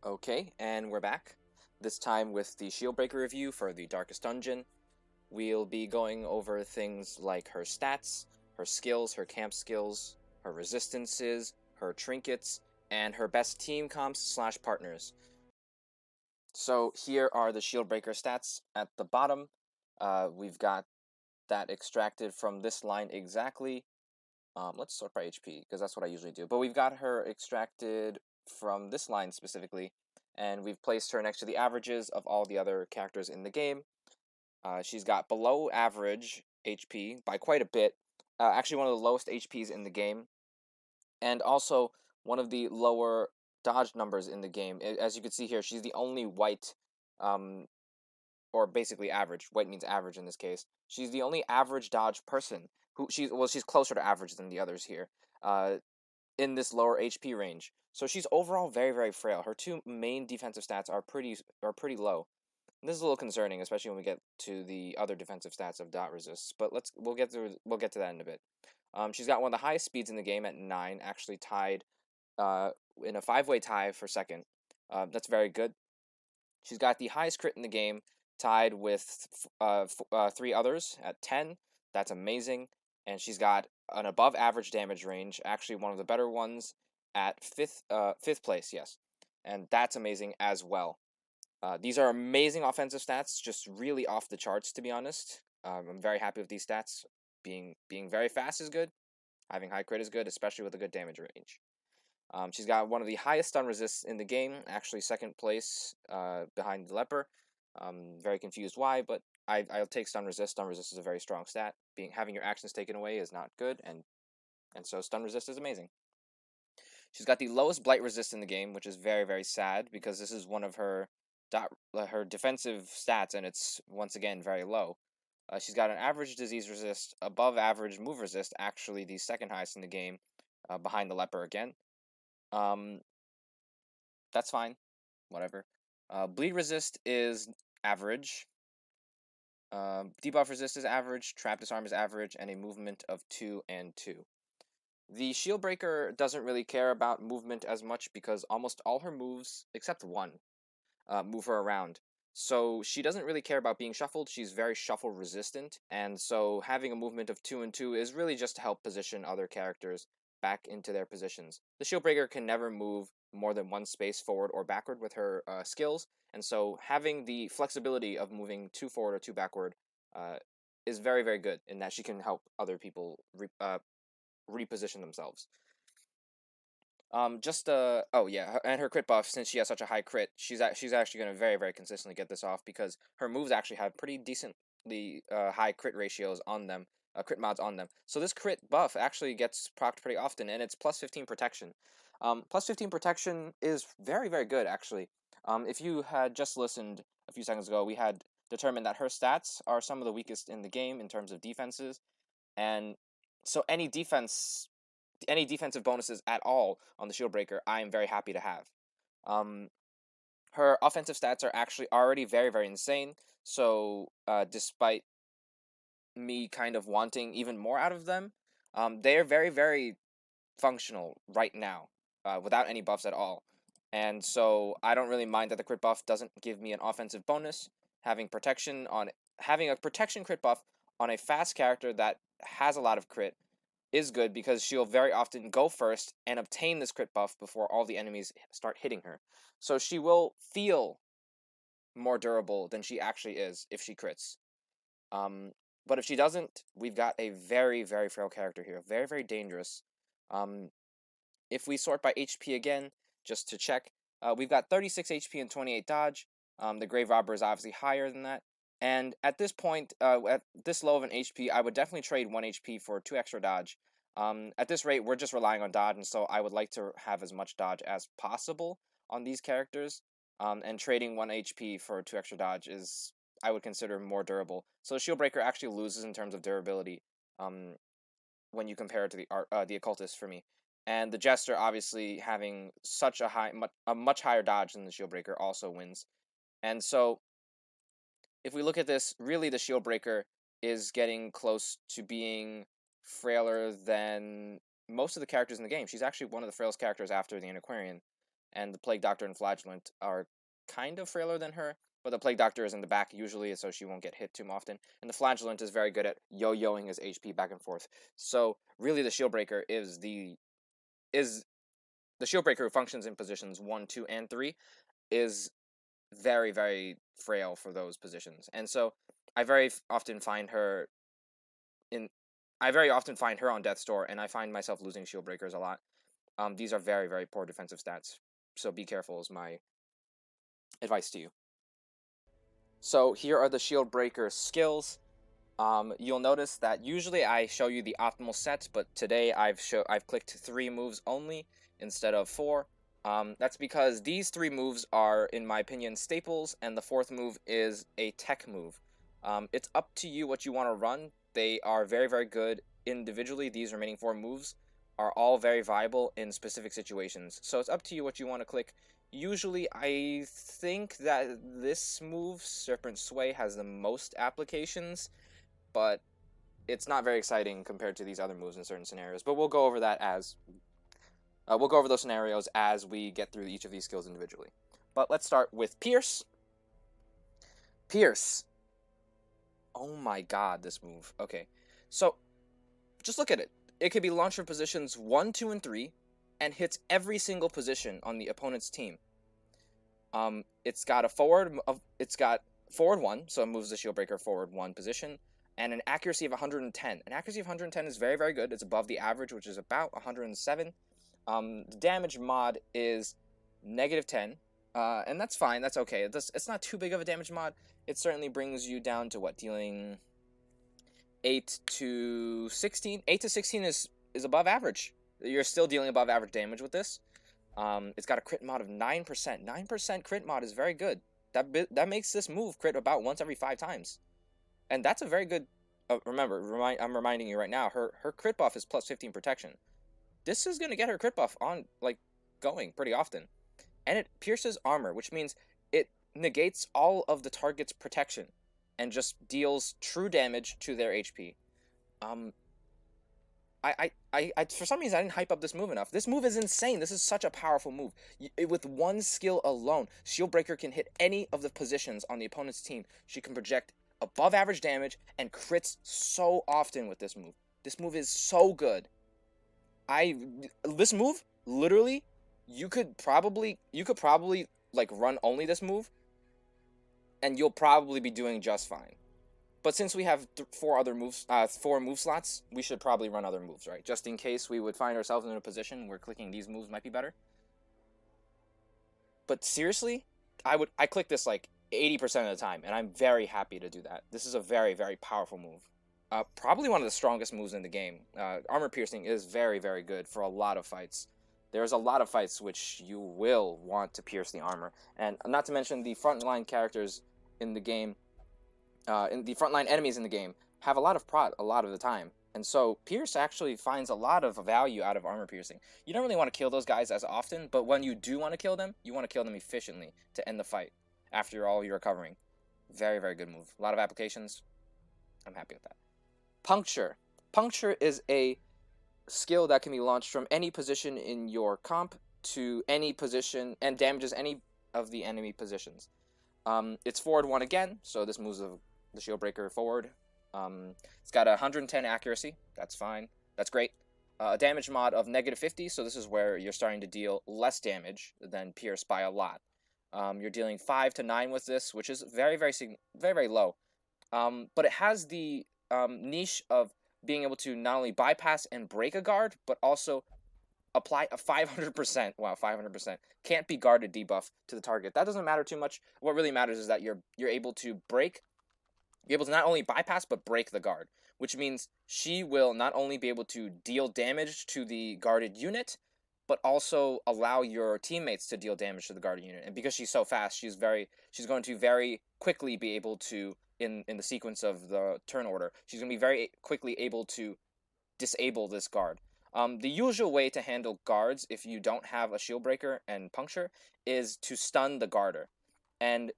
Okay, and we're back. This time with the Shieldbreaker review for the Darkest Dungeon. We'll be going over things like her stats, her skills, her camp skills, her resistances, her trinkets, and her best team comps / partners. So here are the Shieldbreaker stats at the bottom. We've got that extracted from this line exactly. Let's sort by HP, because that's what I usually do. But we've got her extracted from this line specifically, and we've placed her next to the averages of all the other characters in the game. She's got below average HP by quite a bit. Actually, one of the lowest HPs in the game, and also one of the lower dodge numbers in the game. As you can see here, she's the only white, or basically average. White means average in this case. She's the only average dodge person who she's closer to average than the others here. In this lower HP range. So she's overall very, very frail. Her two main defensive stats are pretty low. And this is a little concerning, especially when we get to the other defensive stats of dot resists. But we'll get to that in a bit. She's got one of the highest speeds in the game at 9, actually tied in a 5-way tie for second. That's very good. She's got the highest crit in the game, tied with 3 others at 10. That's amazing. And she's got an above average damage range, actually one of the better ones at fifth place, yes. And that's amazing as well. These are amazing offensive stats, just really off the charts, to be honest. I'm very happy with these stats. Being very fast is good. Having high crit is good, especially with a good damage range. She's got one of the highest stun resists in the game, actually second place behind the leper. Very confused why, but I'll take stun resist. Stun resist is a very strong stat. Having your actions taken away is not good, and so stun resist is amazing. She's got the lowest blight resist in the game, which is very, very sad because this is one of her defensive stats, and it's once again very low. She's got an average disease resist, above average move resist, actually the second highest in the game, behind the leper again. That's fine, whatever. Bleed resist is average. Debuff resist is average, trap disarm is average, and a movement of 2 and 2. The Shieldbreaker doesn't really care about movement as much because almost all her moves, except one, move her around. So she doesn't really care about being shuffled. She's very shuffle resistant, and so having a movement of 2 and 2 is really just to help position other characters back into their positions. The Shieldbreaker can never move more than 1 space forward or backward with her skills, and so having the flexibility of moving 2 forward or 2 backward is very, very good in that she can help other people reposition themselves. Oh yeah, and her crit buff, since she has such a high crit, she's actually going to very, very consistently get this off because her moves actually have pretty decently high crit ratios on them, crit mods on them. So this crit buff actually gets procced pretty often, and it's plus 15 protection. Plus 15 protection is very, very good, actually. If you had just listened a few seconds ago, we had determined that her stats are some of the weakest in the game in terms of defenses, and so any defensive bonuses at all on the Shieldbreaker, I am very happy to have. Her offensive stats are actually already very, very insane, so despite me kind of wanting even more out of them, they are very, very functional right now, without any buffs at all. And so I don't really mind that the crit buff doesn't give me an offensive bonus. Having a protection crit buff on a fast character that has a lot of crit is good because she'll very often go first and obtain this crit buff before all the enemies start hitting her. So she will feel more durable than she actually is if she crits. But if she doesn't, we've got a very, very frail character here. Very, very dangerous. If we sort by HP again, just to check, we've got 36 HP and 28 dodge. The Grave Robber is obviously higher than that. And at this point, at this low of an HP, I would definitely trade 1 HP for 2 extra dodge. At this rate, we're just relying on dodge, and so I would like to have as much dodge as possible on these characters. And trading 1 HP for 2 extra dodge is, I would consider, more durable. So Shieldbreaker actually loses in terms of durability when you compare it to the Occultist for me. And the Jester, obviously, having such a much higher dodge than the Shieldbreaker, also wins. And so, if we look at this, really the Shieldbreaker is getting close to being frailer than most of the characters in the game. She's actually one of the frailest characters after the Antiquarian. and the Plague Doctor and Flagellant are kind of frailer than her, but the Plague Doctor is in the back usually, so she won't get hit too often, and the Flagellant is very good at yo-yoing his HP back and forth. So really, the Shieldbreaker is the Shieldbreaker who functions in positions 1, 2, and 3 is very, very frail for those positions, and so I very often find her on Death's Door, and I find myself losing Shieldbreakers a lot. These are very, very poor defensive stats, so be careful is my advice to you. So here are the Shieldbreaker skills. You'll notice that usually I show you the optimal set, but today I've clicked 3 moves only instead of 4. That's because these 3 moves are, in my opinion, staples, and the 4th move is a tech move. It's up to you what you want to run. They are very, very good individually. These remaining 4 moves are all very viable in specific situations. So it's up to you what you want to click. Usually, I think that this move, Serpent Sway, has the most applications, but it's not very exciting compared to these other moves in certain scenarios. But we'll go over that we'll go over those scenarios as we get through each of these skills individually. But let's start with Pierce. Pierce. Oh my god, this move. Okay, so just look at it. It can be launched from positions 1, 2, and 3, and hits every single position on the opponent's team. It's got forward 1, so it moves the Shieldbreaker forward 1 position, and an accuracy of 110. An accuracy of 110 is very, very good. It's above the average, which is about 107. The damage mod is -10, and that's fine. That's okay. It's not too big of a damage mod. It certainly brings you down to dealing 8 to 16. 8 to 16 is above average. You're still dealing above average damage with this. It's got a crit mod of 9%. 9% crit mod is very good. That makes this move crit about once every 5 times, and that's a very good. Remember, I'm reminding you right now. Her crit buff is plus 15 protection. This is gonna get her crit buff on going pretty often, and it pierces armor, which means it negates all of the target's protection and just deals true damage to their HP. For some reason I didn't hype up this move enough. This move is insane. This is such a powerful move. With 1 skill alone, Shieldbreaker can hit any of the positions on the opponent's team. She can project above average damage and crits so often with this move. This move is so good. This move, literally, you could probably run only this move, and you'll probably be doing just fine. But since we have 4 move slots, we should probably run other moves, right? Just in case we would find ourselves in a position where clicking these moves might be better. But seriously, I click this 80% of the time, and I'm very happy to do that. This is a very, very powerful move. Probably one of the strongest moves in the game. Armor piercing is very, very good for a lot of fights. There's a lot of fights which you will want to pierce the armor, and not to mention the frontline characters in the game, the frontline enemies in the game have a lot of prot a lot of the time, and so Pierce actually finds a lot of value out of armor piercing. You don't really want to kill those guys as often, but when you do want to kill them, you want to kill them efficiently to end the fight after all you're recovering. Very, very good move. A lot of applications. I'm happy with that. Puncture. Puncture is a skill that can be launched from any position in your comp to any position and damages any of the enemy positions. It's forward 1 again, so this moves the Shieldbreaker forward. It's got 110 accuracy. That's fine. That's great. A damage mod of -50, so this is where you're starting to deal less damage than Pierce by a lot. You're dealing 5 to 9 with this, which is very, very, very, very low. But it has the niche of being able to not only bypass and break a guard, but also apply a 500%. Wow, 500% can't be guarded debuff to the target. That doesn't matter too much. What really matters is that you're able to break. You're able to not only bypass but break the guard, which means she will not only be able to deal damage to the guarded unit, but also allow your teammates to deal damage to the guarded unit. And because she's so fast, she's going to very quickly be able to, in the sequence of the turn order, she's going to be very quickly able to disable this guard. The usual way to handle guards, if you don't have a Shieldbreaker and Puncture, is to stun the guarder. And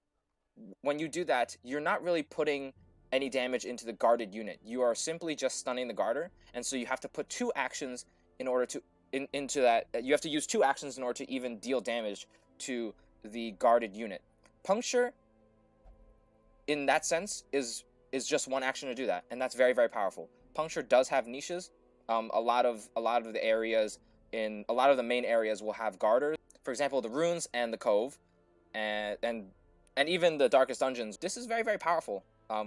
when you do that, you're not really putting any damage into the guarded unit. You are simply just stunning the guarder, and so you have to put 2 actions in order to into that. You have to use 2 actions in order to even deal damage to the guarded unit. Puncture, in that sense, is just 1 action to do that, and that's very, very powerful. Puncture does have niches. A lot of the areas in a lot of the main areas will have guarders. For example, the runes and the cove, and even the darkest dungeons. This is very, very powerful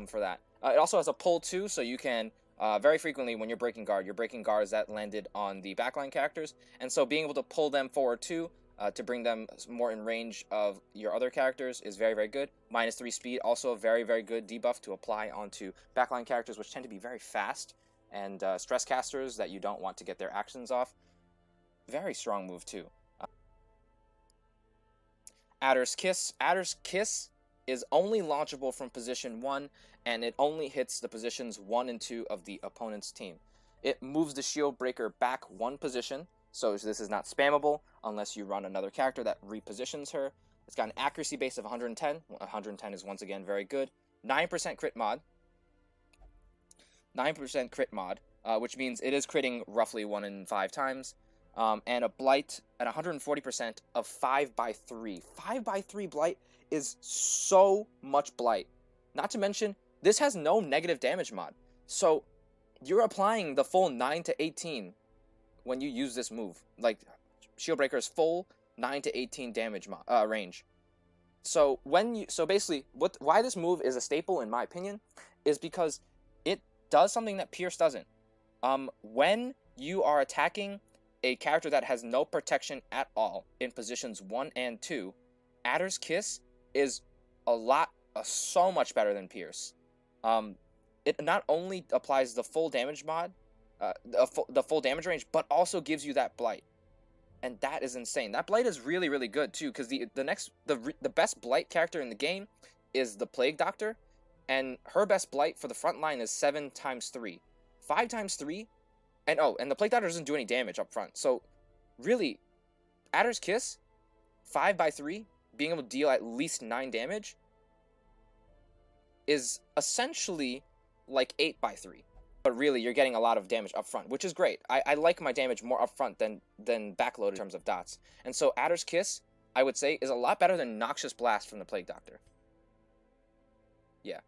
for that. It also has a pull too, so you can very frequently when you're breaking guard, you're breaking guards that landed on the backline characters, and so being able to pull them forward too to bring them more in range of your other characters is very, very good. -3 speed, also a very, very good debuff to apply onto backline characters, which tend to be very fast, and stress casters that you don't want to get their actions off. Very strong move too. Adder's Kiss. Adder's Kiss is only launchable from position 1, and it only hits the positions 1 and 2 of the opponent's team. It moves the Shieldbreaker back 1 position, so this is not spammable unless you run another character that repositions her. It's got an accuracy base of 110. 110 is once again very good. 9% crit mod. 9% crit mod, which means it is critting roughly 1 in 5 times. And a blight at 140% of 5x3. 5x3 blight is so much blight. Not to mention, this has no negative damage mod. So you're applying the full 9 to 18 when you use this move. Like, Shieldbreaker's full 9 to 18 damage range. So basically, why this move is a staple in my opinion is because it does something that Pierce doesn't. When you are attacking a character that has no protection at all in positions 1 and 2, Adder's Kiss is so much better than Pierce. It not only applies the full damage mod, the full damage range, but also gives you that blight, and that is insane. That blight is really, really good too, because the best blight character in the game is the Plague Doctor, and her best blight for the front line is 7 times 3, 5 times 3. And the Plague Doctor doesn't do any damage up front. So, really, Adder's Kiss, 5x3, being able to deal at least 9 damage, is essentially like 8x3. But really, you're getting a lot of damage up front, which is great. I like my damage more up front than backloaded in terms of dots. And so, Adder's Kiss, I would say, is a lot better than Noxious Blast from the Plague Doctor. Yeah.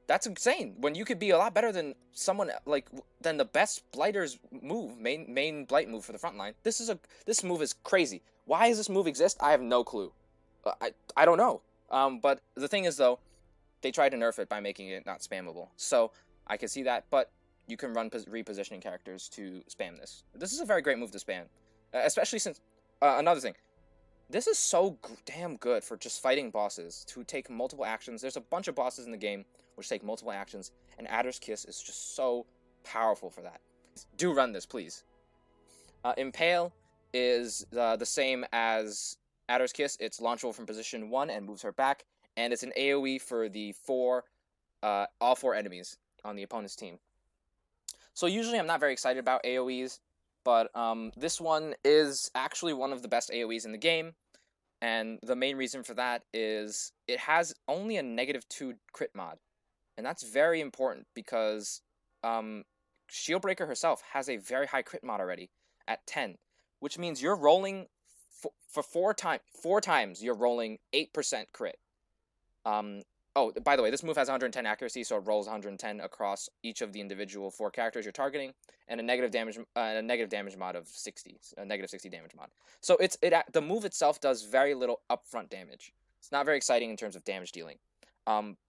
That's insane. When you could be a lot better than than the best Blighter's move, main Blight move for the front line. This move is crazy. Why does this move exist? I have no clue. I don't know. But the thing is though, they tried to nerf it by making it not spammable. So I can see that, but you can run repositioning characters to spam this. This is a very great move to spam, especially since another thing. This is so damn good for just fighting bosses to take multiple actions. There's a bunch of bosses in the game which take multiple actions, and Adder's Kiss is just so powerful for that. Do run this, please. Impale is the same as Adder's Kiss. It's launchable from position 1 and moves her back, and it's an AoE for the all 4 enemies on the opponent's team. So usually I'm not very excited about AoEs, but this one is actually one of the best AoEs in the game, and the main reason for that is it has only a -2 crit mod. And that's very important because Shieldbreaker herself has a very high crit mod already at 10, which means you're rolling for 4 times you're rolling 8% crit. Oh, by the way, this move has 110 accuracy, so it rolls 110 across each of the individual 4 characters you're targeting, and a negative damage mod of 60, a -60 damage mod. So the move itself does very little upfront damage. It's not very exciting in terms of damage dealing.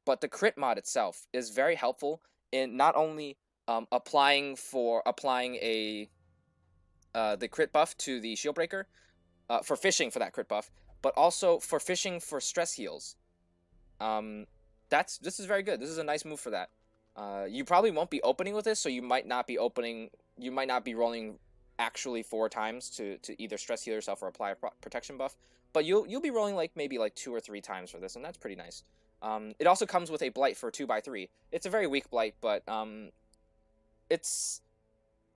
But the crit mod itself is very helpful in not only applying the crit buff to the Shieldbreaker, for fishing for that crit buff, but also for fishing for stress heals. This is very good. This is a nice move for that. You probably won't be opening with this, so you might not be rolling actually 4 times to either stress heal yourself or apply a protection buff, but you'll be rolling maybe 2 or 3 times for this, and that's pretty nice. It also comes with a blight for 2x3. It's a very weak blight, but it's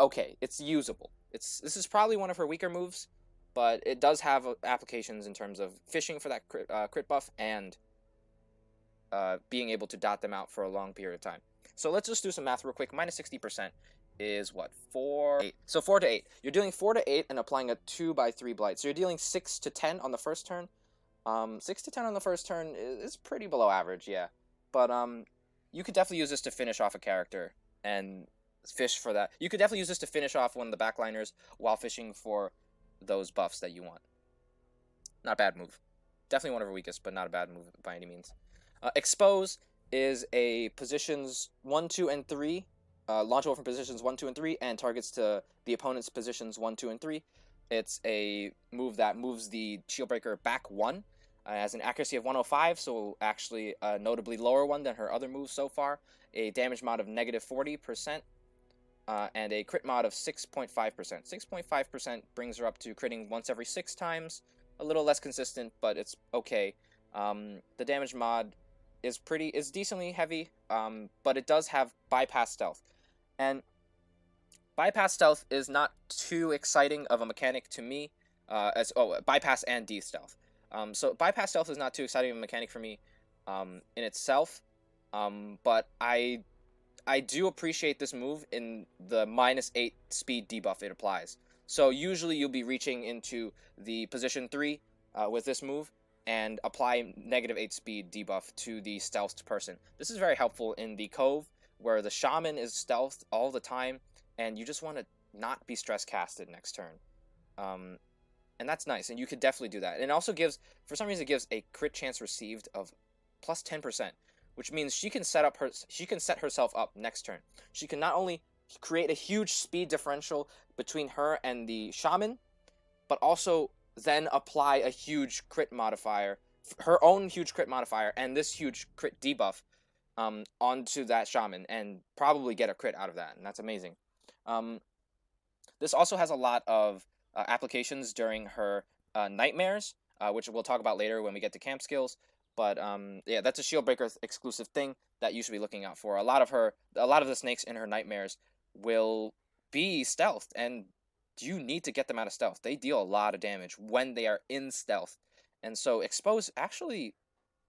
okay. It's usable. This is probably one of her weaker moves, but it does have applications in terms of fishing for that crit buff and being able to dot them out for a long period of time. So let's just do some math real quick. -60%. is what? 4, 8. So 4 to 8. You're dealing 4 to 8 and applying a 2/3 blight. So you're dealing 6 to 10 on the first turn. 6 to 10 on the first turn is pretty below average, yeah. But you could definitely use this to finish off a character and fish for that. You could definitely use this to finish off one of the backliners while fishing for those buffs that you want. Not a bad move. Definitely one of her weakest, but not a bad move by any means. Expose is a positions 1, 2, and 3. Launchable from positions 1, 2, and 3, and targets to the opponent's positions 1, 2, and 3. It's a move that moves the Shieldbreaker back 1. Has an accuracy of 105, so actually a notably lower one than her other moves so far. A damage mod of -40%, and a crit mod of 6.5%. 6.5% brings her up to critting once every 6 times. A little less consistent, but it's okay. The damage mod is decently heavy, but it does have bypass stealth. And bypass stealth is not too exciting of a mechanic to me, bypass and D-stealth. So bypass stealth is not too exciting of a mechanic for me in itself, but I do appreciate this move in the -8 speed debuff it applies. So usually you'll be reaching into the position 3 with this move and apply -8 speed debuff to the stealthed person. This is very helpful in the Cove, where the Shaman is stealthed all the time, and you just want to not be stress casted next turn. And that's nice, and you could definitely do that. And it also gives, for some reason, it gives a crit chance received of plus 10%, which means she can set herself up next turn. She can not only create a huge speed differential between her and the Shaman, but also then apply a huge crit modifier, her own huge crit modifier, and this huge crit debuff onto that Shaman, and probably get a crit out of that, and that's amazing. This also has a lot of applications during her nightmares, which we'll talk about later when we get to camp skills. But yeah, that's a Shieldbreaker exclusive thing that you should be looking out for. A lot of the snakes in her nightmares will be stealthed, and you need to get them out of stealth. They deal a lot of damage when they are in stealth, and so Expose actually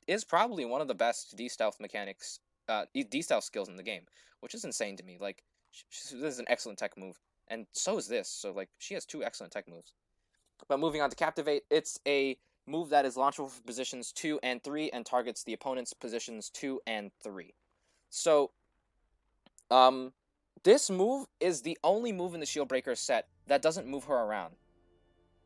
is probably one of the best D-stealth mechanics, D-stealth skills in the game, which is insane to me. Like, this is an excellent tech move, and so is this. So like, she has 2 excellent tech moves. But moving on to Captivate, it's a move that is launchable for positions 2 and 3 and targets the opponent's positions 2 and 3. So, this move is the only move in the Shieldbreaker set that doesn't move her around.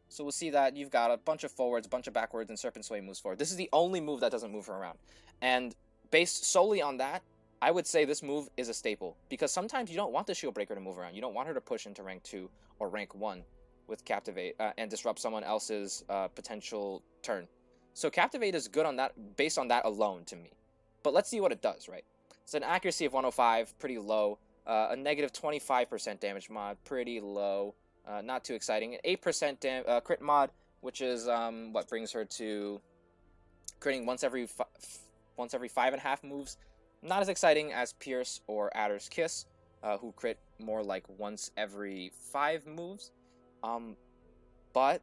So we'll see that you've got a bunch of forwards, a bunch of backwards, and Serpent Sway moves forward. This is the only move that doesn't move her around. And based solely on that, I would say this move is a staple, because sometimes you don't want the Shieldbreaker to move around. You don't want her to push into rank 2 or rank 1 with Captivate and disrupt someone else's potential turn. So Captivate is good on that, based on that alone to me. But let's see what it does, right? It's an accuracy of 105, pretty low. A -25% damage mod, pretty low. Not too exciting. An 8% crit mod, which is what brings her to critting once every 5.5 moves. Not as exciting as Pierce or Adder's Kiss, who crit more like once every 5 moves. But,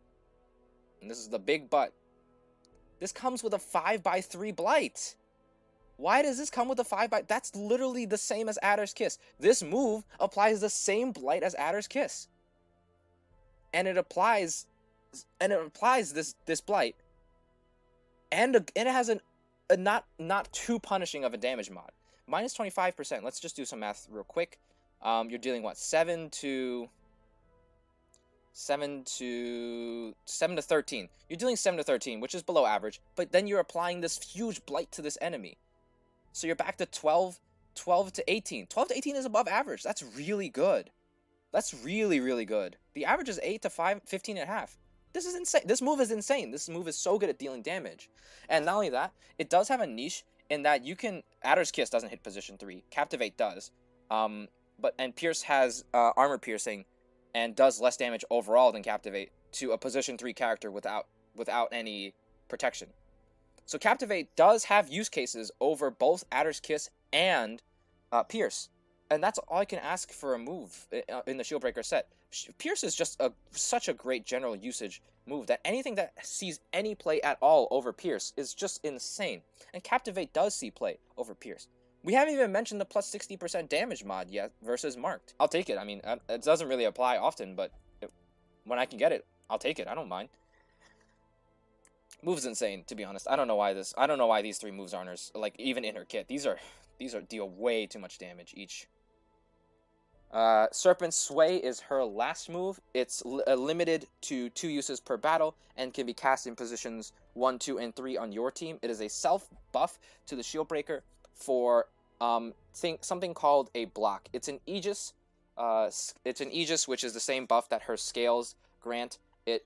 and this is the big but, this comes with a 5/3 blight. Why does this come with a 5/? That's literally the same as Adder's Kiss. This move applies the same blight as Adder's Kiss, and it applies this blight, and it has a not too punishing of a damage mod. -25%. Let's just do some math real quick. You're dealing what, 7 to 13. You're dealing 7 to 13, which is below average, but then you're applying this huge blight to this enemy. So you're back to 12 to 18. 12 to 18 is above average. That's really good. That's really, really good. The average is 8 to 15.5. This is insane. This move is insane. This move is so good at dealing damage. And not only that, it does have a niche in that you can... Adder's Kiss doesn't hit position 3. Captivate does. And Pierce has armor piercing and does less damage overall than Captivate to a position 3 character without any protection. So Captivate does have use cases over both Adder's Kiss and Pierce. And that's all I can ask for a move in the Shieldbreaker set. Pierce is just such a great general usage move that anything that sees any play at all over Pierce is just insane. And Captivate does see play over Pierce. We haven't even mentioned the plus 60% damage mod yet versus marked. I'll take it. I mean, it doesn't really apply often, but when I can get it, I'll take it. I don't mind. Move's insane, to be honest. I don't know why these 3 moves aren't like even in her kit. These deal way too much damage each. Serpent Sway is her last move. It's limited to 2 uses per battle and can be cast in positions 1, 2, and 3 on your team. It is a self buff to the Shieldbreaker for something called a block. It's an Aegis. It's an Aegis, which is the same buff that her scales grant. It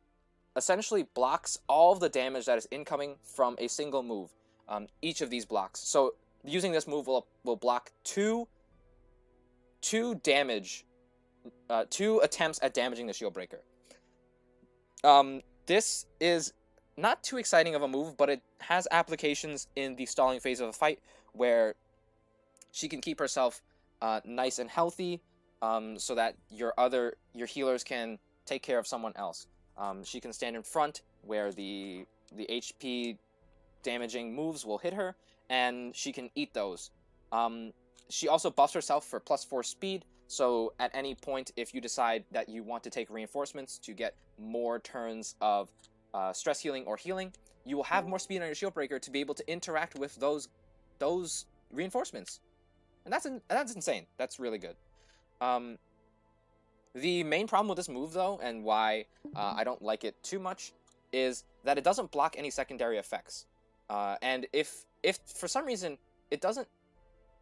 essentially blocks all of the damage that is incoming from a single move. Each of these blocks. So using this move will block two attempts at damaging the Shieldbreaker. This is not too exciting of a move, but it has applications in the stalling phase of a fight where she can keep herself nice and healthy, so that your healers can take care of someone else. She can stand in front where the HP damaging moves will hit her, and she can eat those. She also buffs herself for +4 speed, so at any point, if you decide that you want to take reinforcements to get more turns of stress healing or healing, you will have more speed on your Shieldbreaker to be able to interact with those reinforcements. And that's insane. That's really good. The main problem with this move, though, and why I don't like it too much, is that it doesn't block any secondary effects. And if for some reason it doesn't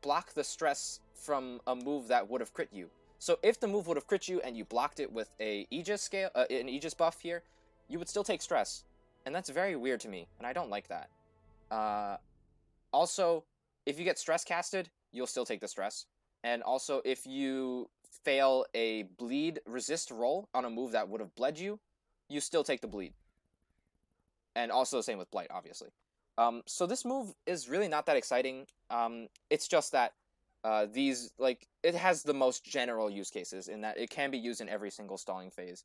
block the stress from a move that would have crit you. So if the move would have crit you and you blocked it with an Aegis buff here, you would still take stress. And that's very weird to me, and I don't like that. Also, if you get stress casted, you'll still take the stress. And also, if you fail a bleed resist roll on a move that would have bled you, you still take the bleed. And also the same with blight, obviously. So this move is really not that exciting. It's just that it has the most general use cases in that it can be used in every single stalling phase.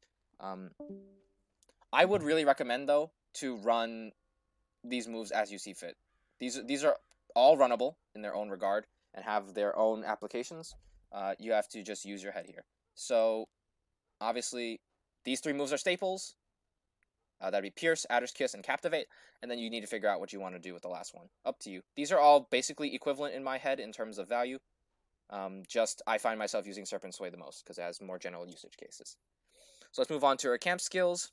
I would really recommend, though, to run these moves as you see fit. These are all runnable in their own regard and have their own applications. You have to just use your head here. So, obviously, these 3 moves are staples. That'd be Pierce, Adder's Kiss, and Captivate, and then you need to figure out what you want to do with the last one. Up to you. These are all basically equivalent in my head in terms of value. Just I find myself using Serpent Sway the most because it has more general usage cases. So let's move on to our camp skills.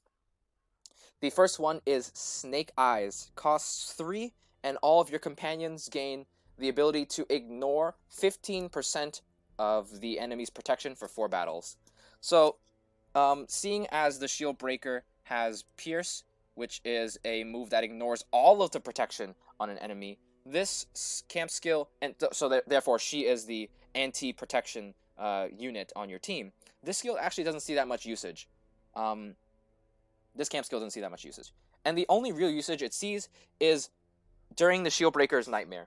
The first one is Snake Eyes. Costs 3, and all of your companions gain the ability to ignore 15% of the enemy's protection for 4 battles. So, seeing as the Shieldbreaker has Pierce, which is a move that ignores all of the protection on an enemy, this camp skill, and therefore she is the anti-protection unit on your team. This skill actually doesn't see that much usage. This camp skill doesn't see that much usage. And the only real usage it sees is during the Shieldbreaker's Nightmare.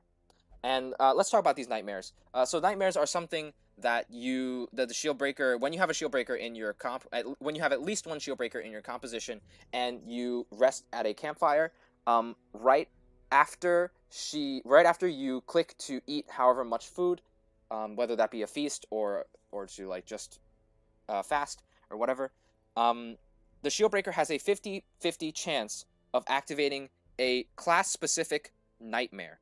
And let's talk about these nightmares. So nightmares are something that the Shieldbreaker, when you have a Shieldbreaker in your when you have at least one Shieldbreaker in your composition, and you rest at a campfire, right after you click to eat however much food, whether that be a feast or to just fast or whatever, the Shieldbreaker has a 50-50 chance of activating a class-specific nightmare.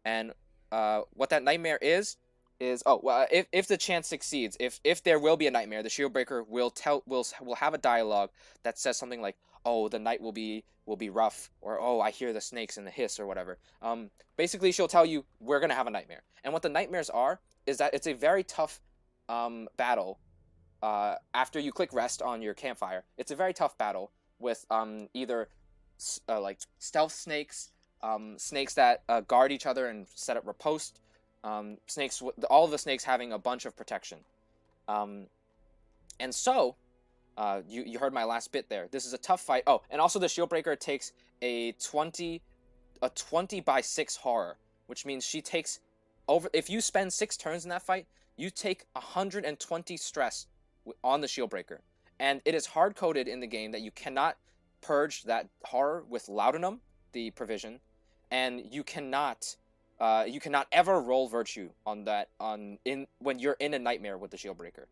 And what that nightmare is if the chance succeeds, if there will be a nightmare, the Shieldbreaker will have a dialogue that says something like, "Oh, the night will be rough," or "Oh, I hear the snakes and the hiss," or whatever. Basically, she'll tell you we're gonna have a nightmare. And what the nightmares are is that it's a very tough battle. After you click rest on your campfire, it's a very tough battle with either stealth snakes, snakes that guard each other and set up riposte, snakes, all of the snakes having a bunch of protection. And so, you heard my last bit there. This is a tough fight. Oh, and also the Shieldbreaker takes a 20 by 6 horror, which means she takes if you spend 6 turns in that fight, you take 120 stress on the Shieldbreaker. And it is hard-coded in the game that you cannot purge that horror with Laudanum, the provision, and you cannot You cannot ever roll virtue on that when you're in a nightmare with the Shieldbreaker.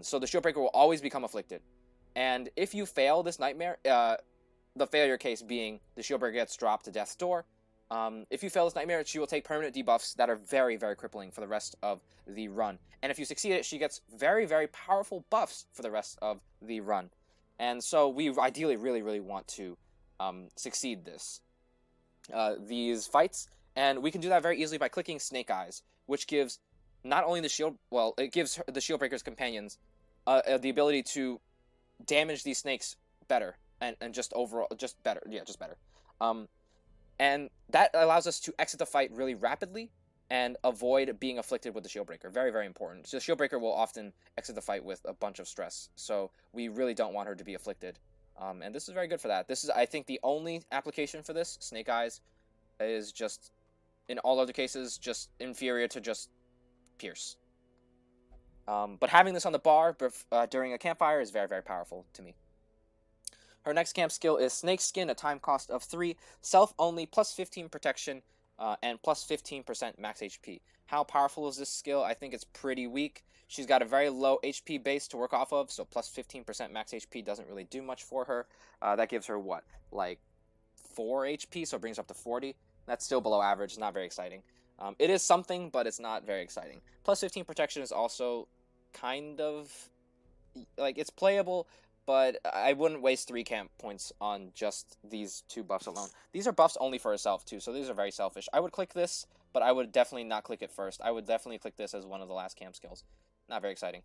So the Shieldbreaker will always become afflicted, and if you fail this nightmare, the failure case being the Shieldbreaker gets dropped to death's door. If you fail this nightmare, she will take permanent debuffs that are very, very crippling for the rest of the run. And if you succeed it, she gets very, very powerful buffs for the rest of the run. And so we ideally really, really want to succeed these fights. And we can do that very easily by clicking Snake Eyes, which gives not only it gives the Shieldbreaker's companions the ability to damage these snakes better. And just overall, just better. Yeah, just better. And that allows us to exit the fight really rapidly and avoid being afflicted with the Shieldbreaker. Very, very important. So the Shieldbreaker will often exit the fight with a bunch of stress. So we really don't want her to be afflicted. And this is very good for that. This is, I think, the only application for this. Snake Eyes is just, in all other cases, just inferior to just Pierce. But having this on the bar during a campfire is very, very powerful to me. Her next camp skill is Snake Skin, a time cost of 3, self-only, plus 15 protection, and plus 15% max HP. How powerful is this skill? I think it's pretty weak. She's got a very low HP base to work off of, so plus 15% max HP doesn't really do much for her. That gives her, what, like 4 HP, so it brings her up to 40. That's still below average, not very exciting. It is something, but it's not very exciting. Plus 15 protection is also kind of, like, it's playable, but I wouldn't waste 3 camp points on just these 2 buffs alone. These are buffs only for herself, too, so these are very selfish. I would click this, but I would definitely not click it first. I would definitely click this as one of the last camp skills. Not very exciting.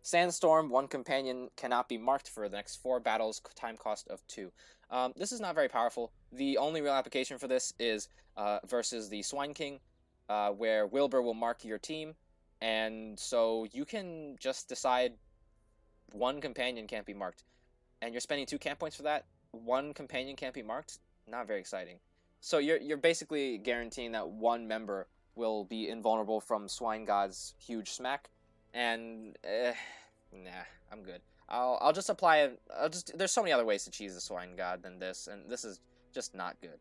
Sandstorm, 1 companion cannot be marked for the next 4 battles, time cost of 2. This is not very powerful. The only real application for this is versus the Swine King, where Wilbur will mark your team, and so you can just decide 1 companion can't be marked, and you're spending 2 camp points for that. 1 companion can't be marked. Not very exciting. So you're basically guaranteeing that 1 member will be invulnerable from Swine God's huge smack, and nah, I'm good. I'll just apply it. There's so many other ways to cheese the Swine God than this, and this is just not good.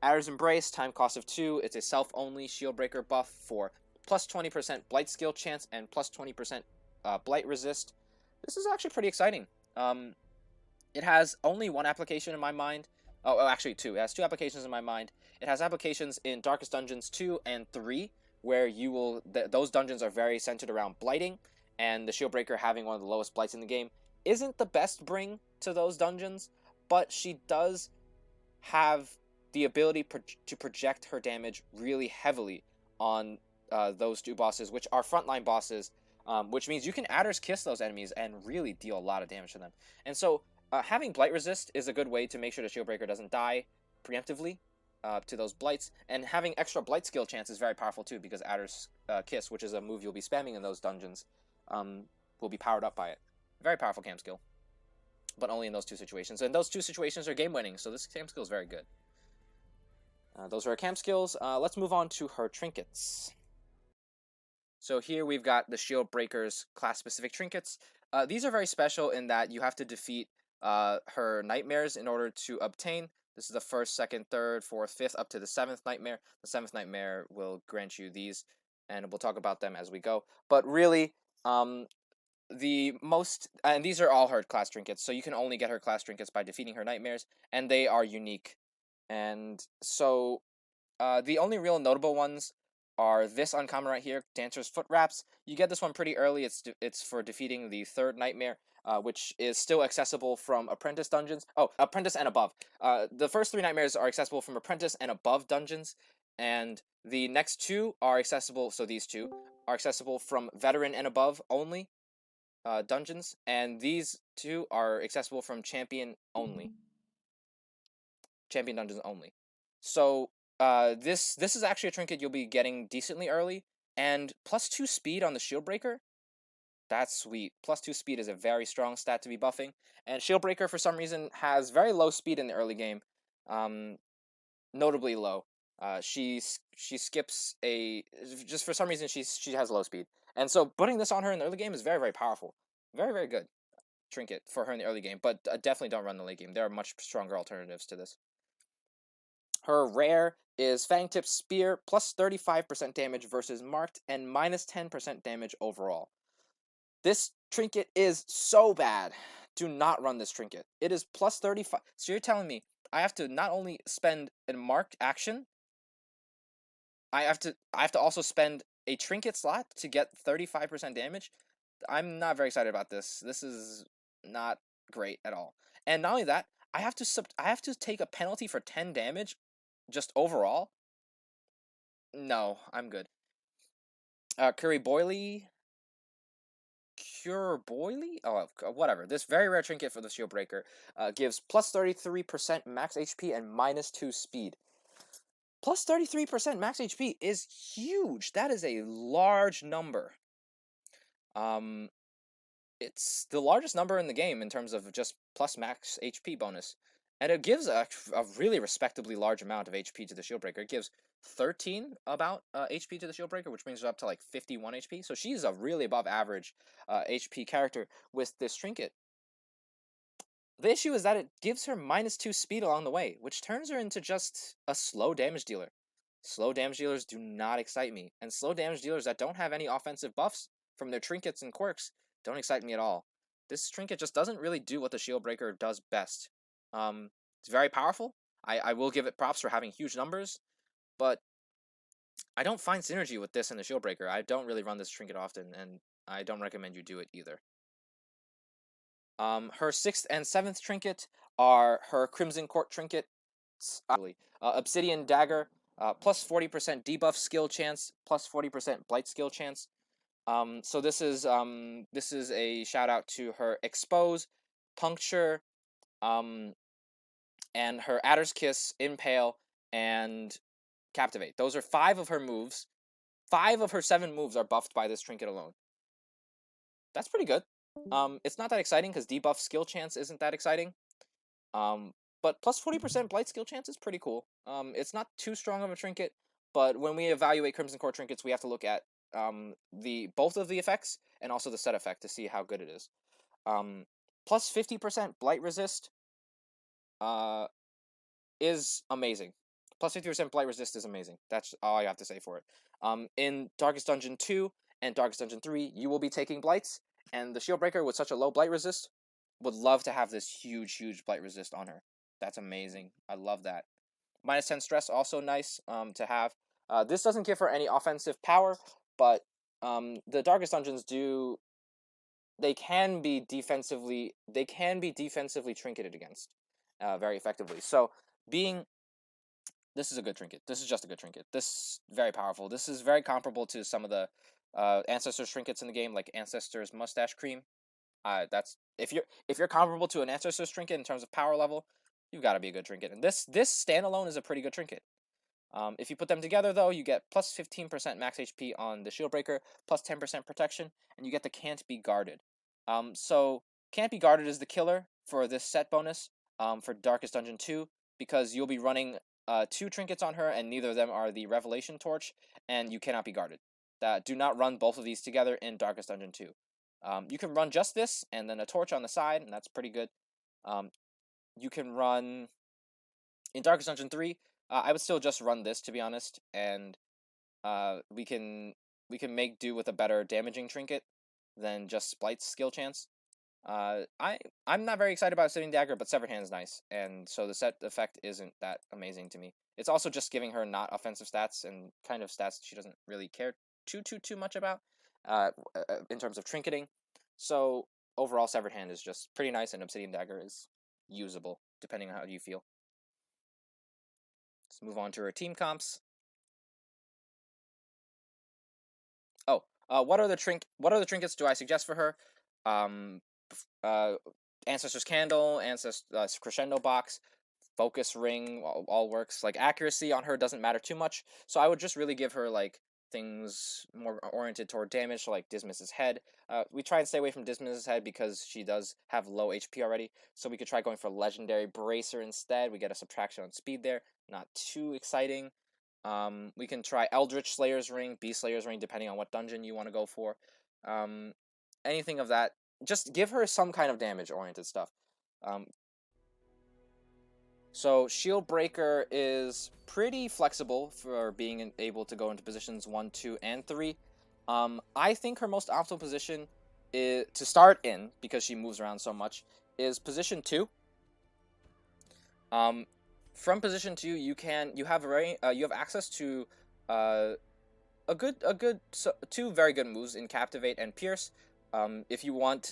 Adder's Embrace, time cost of 2. It's a self-only Shieldbreaker buff for plus 20% Blight skill chance and plus 20% Blight resist. This is actually pretty exciting. It has only 1 application in my mind. Oh, actually 2. It has 2 applications in my mind. It has applications in Darkest Dungeons 2 and 3, where you will those dungeons are very centered around blighting, and the Shieldbreaker, having one of the lowest blights in the game, isn't the best bring to those dungeons, but she does have the ability to project her damage really heavily on those 2 bosses, which are frontline bosses, which means you can Adder's Kiss those enemies and really deal a lot of damage to them. And so having Blight Resist is a good way to make sure the Shieldbreaker doesn't die preemptively to those Blights, and having extra Blight skill chance is very powerful too, because Adder's Kiss, which is a move you'll be spamming in those dungeons, will be powered up by it. Very powerful camp skill, but only in those 2 situations. And those 2 situations are game-winning, so this camp skill is very good. Those are her camp skills. Let's move on to her trinkets. So here we've got the Shieldbreaker's class-specific trinkets. These are very special in that you have to defeat her nightmares in order to obtain. This is the 1st, 2nd, 3rd, 4th, 5th, up to the 7th nightmare. The 7th nightmare will grant you these, and we'll talk about them as we go. But really, the most, and these are all her class trinkets, so you can only get her class trinkets by defeating her nightmares, and they are unique. And so the only real notable ones are this uncommon right here, Dancer's Foot Wraps. You get this one pretty early. It's for defeating the 3rd nightmare, which is still accessible from Apprentice dungeons. Oh, Apprentice and above. The first 3 nightmares are accessible from Apprentice and above dungeons, and the next 2 are accessible, so these 2 are accessible from Veteran and above only dungeons, and these 2 are accessible from Champion dungeons only. So this is actually a trinket you'll be getting decently early, and plus 2 speed on the Shieldbreaker. That's sweet. Plus 2 speed is a very strong stat to be buffing, and Shieldbreaker for some reason has very low speed in the early game, notably low. She skips just for some reason she has low speed, and so putting this on her in the early game is very, very powerful. Very, very good trinket for her in the early game, but definitely don't run the late game. There are much stronger alternatives to this. Her rare is Fangtip Spear, plus 35% damage versus marked, and minus 10% damage overall. This trinket is so bad. Do not run this trinket. It is plus 35. So you're telling me I have to not only spend a marked action, I have to also spend a trinket slot to get 35% damage? I'm not very excited about this. This is not great at all. And not only that, I have to take a penalty for 10 damage just overall. No, I'm good. Curry Boily, Cure Boily? Oh, whatever. This very rare trinket for the Shieldbreaker gives plus 33% max HP and minus 2 speed. Plus 33% max HP is huge. That is a large number. It's the largest number in the game in terms of just plus max HP bonus. And it gives a really respectably large amount of HP to the Shieldbreaker. It gives 13 about HP to the Shieldbreaker, which brings her up to like 51 HP. So she's a really above average HP character with this trinket. The issue is that it gives her minus 2 speed along the way, which turns her into just a slow damage dealer. Slow damage dealers do not excite me, and slow damage dealers that don't have any offensive buffs from their trinkets and quirks don't excite me at all. This trinket just doesn't really do what the Shieldbreaker does best. It's very powerful. I will give it props for having huge numbers, but I don't find synergy with this and the Shieldbreaker. I don't really run this trinket often, and I don't recommend you do it either. Her 6th and 7th trinket are her Crimson Court trinkets. Obsidian Dagger, plus 40% debuff skill chance, plus 40% blight skill chance. So this is a shout out to her Expose, Puncture, and her Adder's Kiss, Impale, and Captivate. Those are 5 of her moves. 5 of her 7 moves are buffed by this trinket alone. That's pretty good. It's not that exciting because debuff skill chance isn't that exciting. But plus 40% blight skill chance is pretty cool. It's not too strong of a trinket, but when we evaluate Crimson Core trinkets, we have to look at both of the effects and also the set effect to see how good it is. Plus 50% blight resist is amazing. Plus 50% blight resist is amazing. That's all I have to say for it. In Darkest Dungeon 2 and Darkest Dungeon 3, you will be taking blights, and the Shieldbreaker with such a low blight resist would love to have this huge blight resist on her. That's amazing. I love that. Minus 10 stress, also nice to have. This doesn't give her any offensive power, but the Darkest Dungeons do. They can be defensively trinketed against very effectively. So this is a good trinket. This is just a good trinket. This is very powerful. This is very comparable to some of the Ancestors trinkets in the game, like Ancestors Mustache Cream. That's if you're comparable to an Ancestors trinket in terms of power level, you've got to be a good trinket. And this standalone is a pretty good trinket. If you put them together, though, you get plus 15% max HP on the Shieldbreaker, plus 10% protection, and you get the Can't Be Guarded. So Can't Be Guarded is the killer for this set bonus for Darkest Dungeon 2, because you'll be running 2 trinkets on her, and neither of them are the Revelation Torch, and you cannot be guarded. Do not run both of these together in Darkest Dungeon 2. You can run just this, and then a torch on the side, and that's pretty good. You can run in Darkest Dungeon 3. I would still just run this, to be honest, and we can make do with a better damaging trinket than just Splight's skill chance. I'm not very excited about Sitting Dagger, but Severed Hand is nice, and so the set effect isn't that amazing to me. It's also just giving her not offensive stats and kind of stats she doesn't really care too much about in terms of trinketing. So overall, Severed Hand is just pretty nice, and Obsidian Dagger is usable depending on how you feel. Let's move on to her team comps. Oh, what other trinkets do I suggest for her? Ancestor's Candle, Crescendo Box, Focus Ring, all works. Like, accuracy on her doesn't matter too much, so I would just really give her like things more oriented toward damage, so like Dismiss's Head. We try and stay away from Dismiss's Head because she does have low HP already, so we could try going for Legendary Bracer instead. We get a subtraction on speed there, not too exciting. We can try Eldritch Slayer's Ring, Beast Slayer's Ring, depending on what dungeon you want to go for. Anything of that. Just give her some kind of damage-oriented stuff. So Shieldbreaker is pretty flexible for being able to go into positions 1, 2, and 3. I think her most optimal position is to start in, because she moves around so much, is position 2. From position 2, you have access to two very good moves in Captivate and Pierce. If you look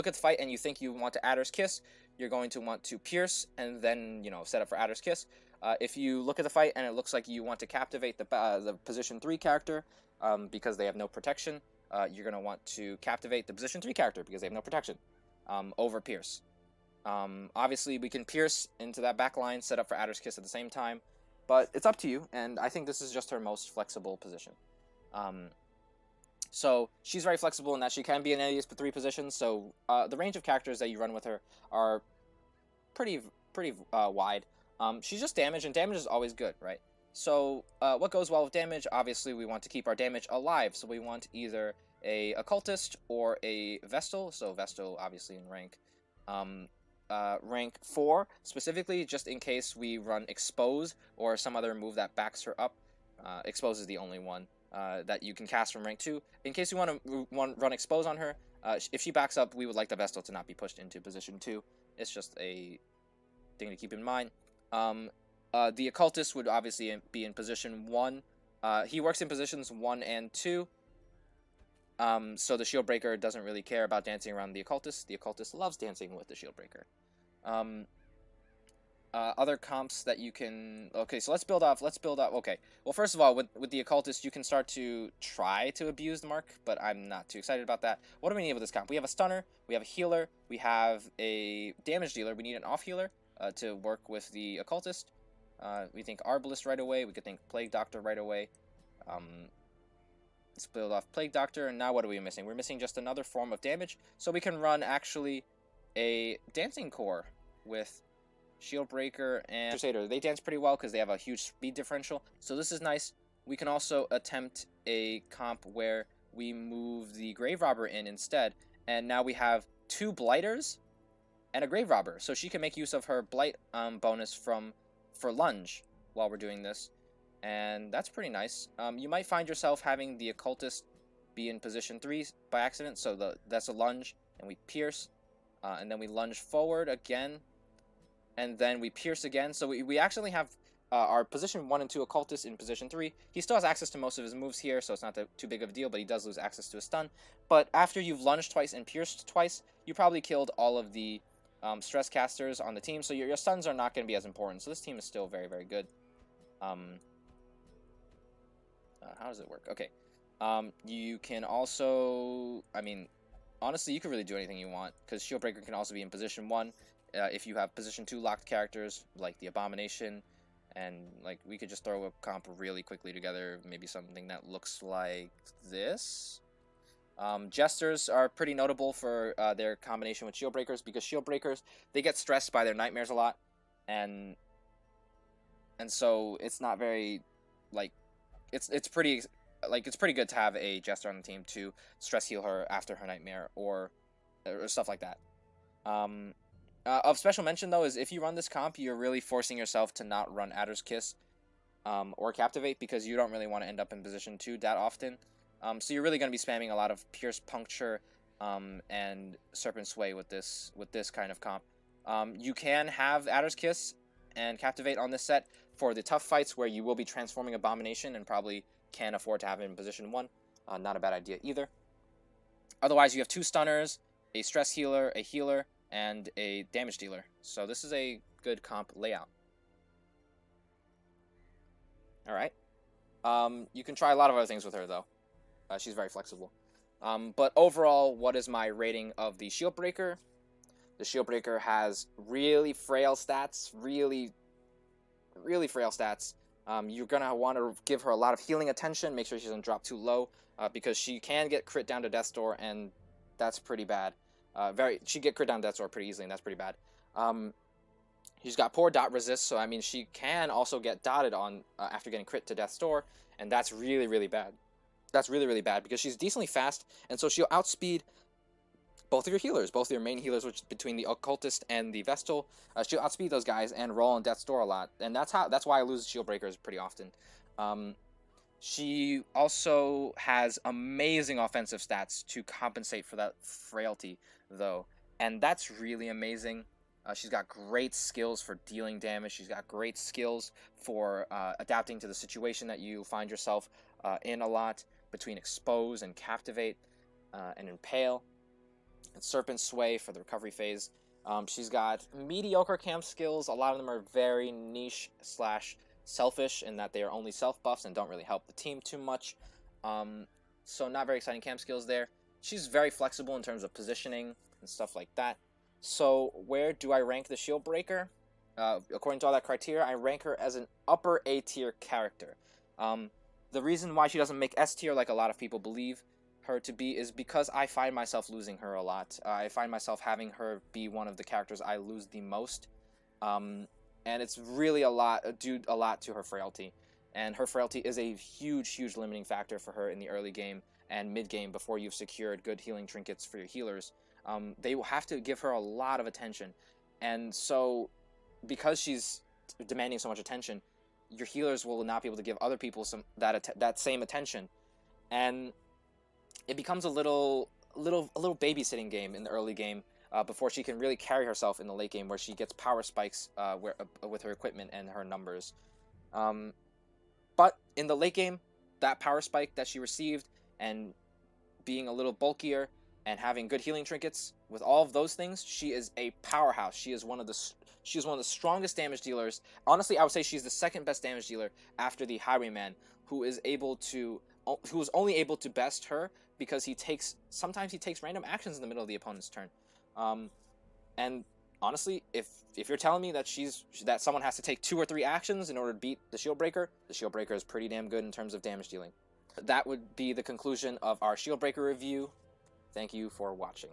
at the fight and you think you want to Adder's Kiss, you're going to want to Pierce and then set up for Adder's Kiss. If you look at the fight and it looks like you want to Captivate the position 3 character, because they have no protection, you're going to want to Captivate the position 3 character because they have no protection, over Pierce. Obviously, we can Pierce into that back line, set up for Adder's Kiss at the same time, but it's up to you, and I think this is just her most flexible position. So she's very flexible in that she can be in any of these 3 positions, so the range of characters that you run with her are pretty wide. She's just damage, and damage is always good, right? So what goes well with damage? Obviously, we want to keep our damage alive, so we want either a Occultist or a Vestal, so Vestal obviously in rank 4, specifically just in case we run Expose or some other move that backs her up. Expose is the only one that you can cast from rank 2. In case you want to run Expose on her, if she backs up, we would like the Vestal to not be pushed into position 2. It's just a thing to keep in mind. The Occultist would obviously be in position 1. He works in positions 1 and 2. So the Shieldbreaker doesn't really care about dancing around the Occultist. The Occultist loves dancing with the Shieldbreaker. Other comps that you can... Okay, so let's build off... Okay, well, first of all, with the Occultist, you can start to try to abuse the mark, but I'm not too excited about that. What do we need with this comp? We have a Stunner, we have a Healer, we have a Damage Dealer. We need an Off Healer to work with the Occultist. We think Arbalist right away. We could think Plague Doctor right away. Let's build off Plague Doctor, and now what are we missing? We're missing just another form of damage, so we can run actually a Dancing Core with Shieldbreaker and Crusader. They dance pretty well because they have a huge speed differential, so this is nice. We can also attempt a comp where we move the Grave Robber in instead, and now we have 2 Blighters and a Grave Robber, so she can make use of her Blight bonus for Lunge while we're doing this. And that's pretty nice. You might find yourself having the Occultist be in position 3 by accident, so that's a Lunge, and we Pierce, and then we Lunge forward again, and then we Pierce again. So we actually have our position 1 and 2 Occultist in position 3. He still has access to most of his moves here, so it's not too big of a deal, but he does lose access to a stun. But after you've lunged twice and pierced twice, you probably killed all of the stress casters on the team, so your stuns are not going to be as important. So this team is still very, very good. How does it work? Okay. You can also... I mean, honestly, you can really do anything you want, because Shieldbreaker can also be in position 1. If you have position 2 locked characters, like the Abomination, and like we could just throw a comp really quickly together, maybe something that looks like this. Jesters are pretty notable for their combination with Shieldbreakers, because Shieldbreakers, they get stressed by their nightmares a lot, and so it's not very, like, it's pretty good to have a Jester on the team to stress heal her after her nightmare or stuff like that. Of special mention, though, is if you run this comp, you're really forcing yourself to not run Adder's Kiss or Captivate, because you don't really want to end up in position 2 that often. So you're really going to be spamming a lot of Pierce, Puncture, and Serpent Sway with this kind of comp. You can have Adder's Kiss and Captivate on this set for the tough fights where you will be transforming Abomination and probably can't afford to have it in position 1. Not a bad idea either. Otherwise, you have 2 Stunners, a Stress Healer, a Healer, and a Damage Dealer. So this is a good comp layout. Alright. You can try a lot of other things with her, though. She's very flexible. But overall, what is my rating of the Shieldbreaker? The Shieldbreaker has really frail stats. Really frail stats. You're going to want to give her a lot of healing attention. Make sure she doesn't drop too low, because she can get crit down to Death's Door, and that's pretty bad. She get crit down to Death's Door pretty easily, and that's pretty bad. She's got poor dot resist, so I mean she can also get dotted on after getting crit to Death's Door, and that's really bad. That's really bad, because she's decently fast, and so she'll outspeed both of your healers, both of your main healers, which is between the Occultist and the Vestal. She'll outspeed those guys and roll on Death's Door a lot, and that's why I lose Shieldbreakers pretty often. She also has amazing offensive stats to compensate for that frailty, though, and that's really amazing. She's got great skills for dealing damage. She's got great skills for adapting to the situation that you find yourself in a lot, between Expose and Captivate and Impale, and Serpent Sway for the recovery phase. She's got mediocre camp skills. A lot of them are very niche / selfish in that they are only self buffs and don't really help the team too much. So not very exciting camp skills there. She's very flexible in terms of positioning and stuff like that. So where do I rank the Shieldbreaker? According to all that criteria, I rank her as an upper A tier character. The reason why she doesn't make S tier like a lot of people believe her to be is because I find myself losing her a lot. I find myself having her be one of the characters I lose the most. And it's really due a lot to her frailty. And her frailty is a huge limiting factor for her in the early game and mid game before you've secured good healing trinkets for your healers. They will have to give her a lot of attention. And so, because she's demanding so much attention, your healers will not be able to give other people that same attention. And it becomes a little babysitting game in the early game. Before she can really carry herself in the late game, where she gets power spikes with her equipment and her numbers. But in the late game, that power spike that she received, and being a little bulkier and having good healing trinkets, with all of those things, she is a powerhouse. She is one of the strongest damage dealers. Honestly, I would say she's the second best damage dealer after the Highwayman, who is only able to best her because sometimes he takes random actions in the middle of the opponent's turn. And honestly, if you're telling me that someone has to take 2 or 3 actions in order to beat the Shieldbreaker is pretty damn good in terms of damage dealing. That would be the conclusion of our Shieldbreaker review. Thank you for watching.